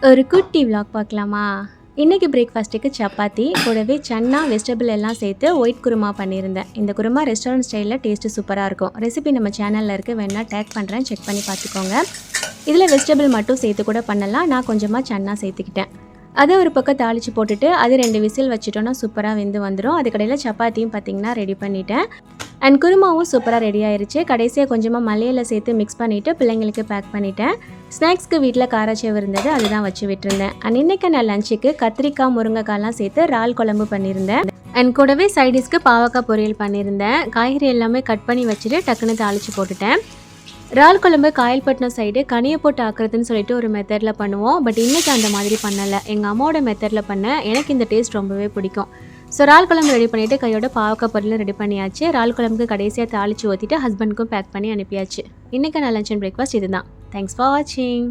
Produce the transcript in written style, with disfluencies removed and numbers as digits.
ஒரு குட்டி விலாக் பார்க்கலாமா? இன்றைக்கி பிரேக்ஃபாஸ்ட்டுக்கு சப்பாத்தி கூடவே சன்னா வெஜிடபிள் எல்லாம் சேர்த்து ஒயிட் குருமா பண்ணியிருந்தேன். இந்த குருமா ரெஸ்டாரண்ட் ஸ்டைலில் டேஸ்ட்டு சூப்பராக இருக்கும். ரெசிபி நம்ம சேனலில் இருக்குது, வேணா டேக் பண்ணுறேன், செக் பண்ணி பார்த்துக்கோங்க. இதில் வெஜிடபிள் மட்டும் சேர்த்து கூட பண்ணலாம். நான் கொஞ்சமாக சன்னா சேர்த்துக்கிட்டேன். அதை ஒரு பக்கம் தாளித்து போட்டுட்டு அது 2 விசில் வச்சுட்டோன்னா சூப்பராக வெந்து வந்துடும். அதுக்கடையில் சப்பாத்தியும் பார்த்திங்கன்னா ரெடி பண்ணிட்டேன். அண்ட் குருமாவும் சூப்பராக ரெடி ஆயிடுச்சு. கடைசியாக கொஞ்சமாக மல்லியில் சேர்த்து மிக்ஸ் பண்ணிவிட்டு பிள்ளைங்களுக்கு பேக் பண்ணிட்டேன். ஸ்நாக்ஸ்க்கு வீட்டில் காராச்சேவு இருந்தது, அதுதான் வச்சு விட்டுருந்தேன். அண்ட் இன்றைக்கி நான் லஞ்சுக்கு கத்திரிக்காய் முருங்கைக்காய்லாம் சேர்த்து இறால் குழம்பு பண்ணியிருந்தேன். அண்ட் கூடவே சைடிஷ்க்கு பாவக்காய் பொரியல் பண்ணியிருந்தேன். காய்கறி எல்லாமே கட் பண்ணி வச்சுட்டு டக்குன்னு தாளித்து போட்டுட்டேன். இறால் குழம்பு காயல்பட்டினம் சைடு கனியை போட்டு ஆக்குறதுன்னு சொல்லிட்டு ஒரு மெத்தடில் பண்ணுவோம். பட் இன்றைக்கி அந்த மாதிரி பண்ணலை, எங்கள் அம்மாவோட மெத்தடில் பண்ணேன். எனக்கு இந்த டேஸ்ட் ரொம்பவே பிடிக்கும். ஸோ இறால் குழம்பு ரெடி பண்ணிவிட்டு கையோட பாவக்காய் பொரியலும் ரெடி பண்ணியாச்சு. இறால் குழம்புக்கு கடைசியாக தாளித்து ஊற்றிட்டு ஹஸ்பண்டுக்கும் பேக் பண்ணி அனுப்பியாச்சு. இன்றைக்கி நான் லஞ்ச் அண்ட் பிரேக்ஃபாஸ்ட் இது தான். தேங்க்ஸ் ஃபார் வாட்சிங்.